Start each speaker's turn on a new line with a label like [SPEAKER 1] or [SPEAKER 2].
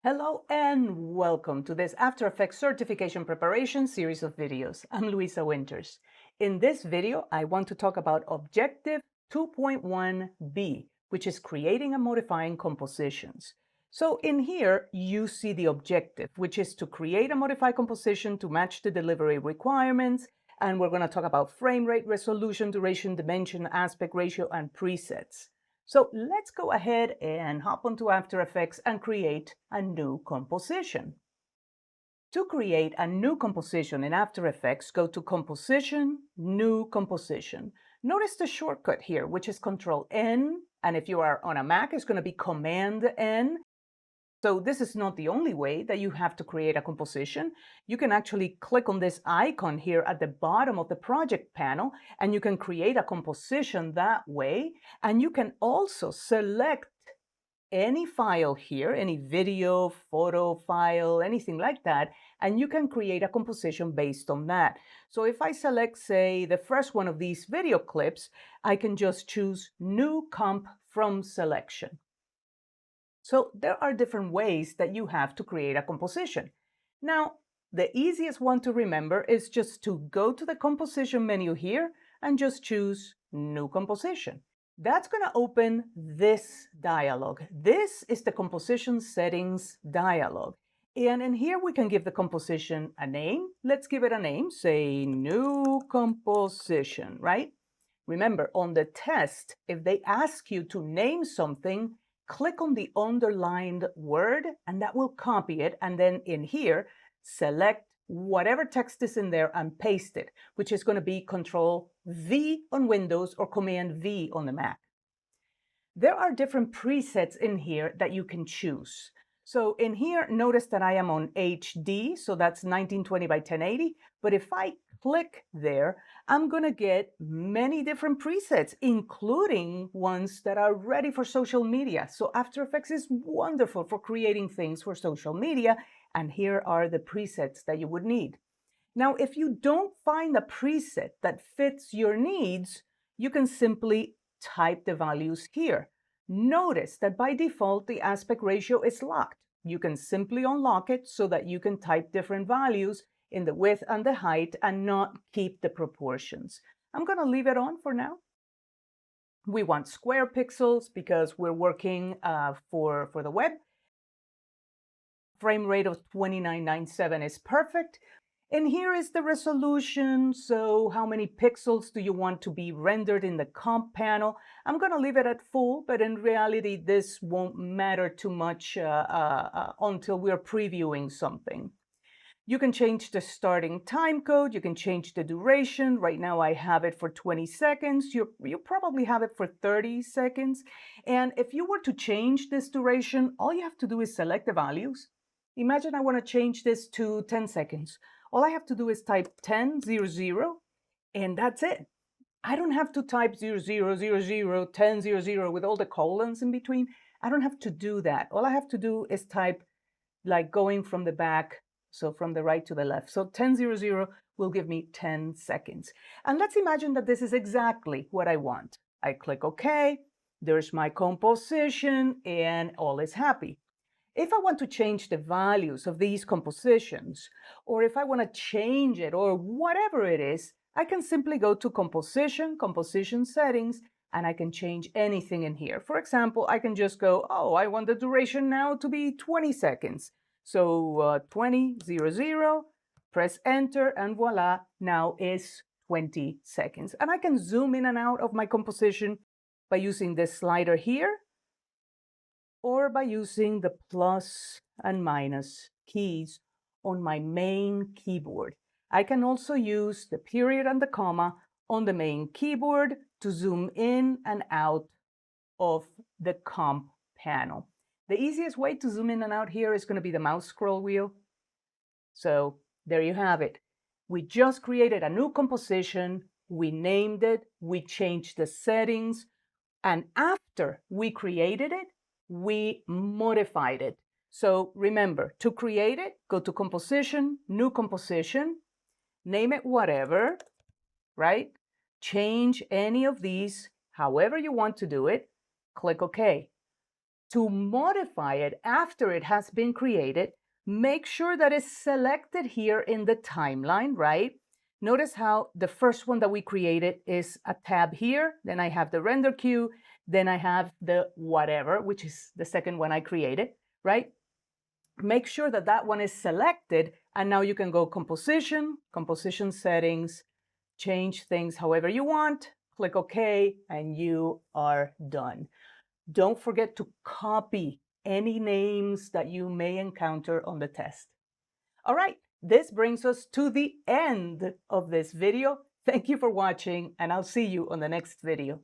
[SPEAKER 1] Hello and welcome to this After Effects certification preparation series of videos. I'm Luisa Winters. In this video, I want to talk about Objective 2.1b, which is creating and modifying compositions. So in here, you see the objective, which is to create and modify composition to match the delivery requirements. And we're going to talk about frame rate, resolution, duration, dimension, aspect ratio, and presets. So let's go ahead and hop onto After Effects and create a new composition. To create a new composition in After Effects, go to Composition, New Composition. Notice the shortcut here, which is Control-N, and if you are on a Mac, it's going to be Command-N. So this is not the only way that you have to create a composition. You can actually click on this icon here at the bottom of the project panel, and you can create a composition that way. And you can also select any file here, any video, photo file, anything like that, and you can create a composition based on that. So if I select, say, the first one of these video clips, I can just choose New Comp from Selection. So there are different ways that you have to create a composition. Now, the easiest one to remember is just to go to the composition menu here and just choose New Composition. That's going to open this dialog. This is the composition settings dialog. And in here we can give the composition a name. Let's give it a name, say New Composition, right? Remember, on the test, if they ask you to name something, click on the underlined word and that will copy it. And then in here, select whatever text is in there and paste it, which is going to be Control-V on Windows or Command-V on the Mac. There are different presets in here that you can choose. So in here, notice that I am on HD, so that's 1920 by 1080. But if I click there, I'm going to get many different presets, including ones that are ready for social media. So After Effects is wonderful for creating things for social media. And here are the presets that you would need. Now, if you don't find a preset that fits your needs, you can simply type the values here. Notice that by default, the aspect ratio is locked. You can simply unlock it so that you can type different values in the width and the height and not keep the proportions. I'm going to leave it on for now. We want square pixels because we're working for the web. Frame rate of 2997 is perfect. And here is the resolution. So how many pixels do you want to be rendered in the comp panel? I'm going to leave it at full, but in reality, this won't matter too much until we're previewing something. You can change the starting time code. You can change the duration. Right now, I have it for 20 seconds. You probably have it for 30 seconds. And if you were to change this duration, all you have to do is select the values. Imagine I want to change this to 10 seconds. All I have to do is type 10:00, and that's it. I don't have to type 0000, 10:00 with all the colons in between. I don't have to do that. All I have to do is type like going from the back, so from the right to the left. So 10:00 will give me 10 seconds. And let's imagine that this is exactly what I want. I click OK. There's my composition, and all is happy. If I want to change the values of these compositions, or if I want to change it, or whatever it is, I can simply go to Composition, Composition Settings, and I can change anything in here. For example, I can just go, oh, I want the duration now to be 20 seconds. So 20:00, press Enter, and voila, now is 20 seconds. And I can zoom in and out of my composition by using this slider here, or by using the plus and minus keys on my main keyboard. I can also use the period and the comma on the main keyboard to zoom in and out of the comp panel. The easiest way to zoom in and out here is going to be the mouse scroll wheel. So there you have it. We just created a new composition, we named it, we changed the settings, and after we created it, we modified it. So remember, to create it, go to Composition, New Composition, name it whatever, right? Change any of these however you want to do it, click OK. To modify it after it has been created, make sure that it's selected here in the timeline, right? Notice how the first one that we created is a tab here, then I have the render queue, then I have the whatever, which is the second one I created, right? Make sure that that one is selected, and now you can go composition, composition settings, change things however you want, click OK, and you are done. Don't forget to copy any names that you may encounter on the test. All right, this brings us to the end of this video. Thank you for watching, and I'll see you on the next video.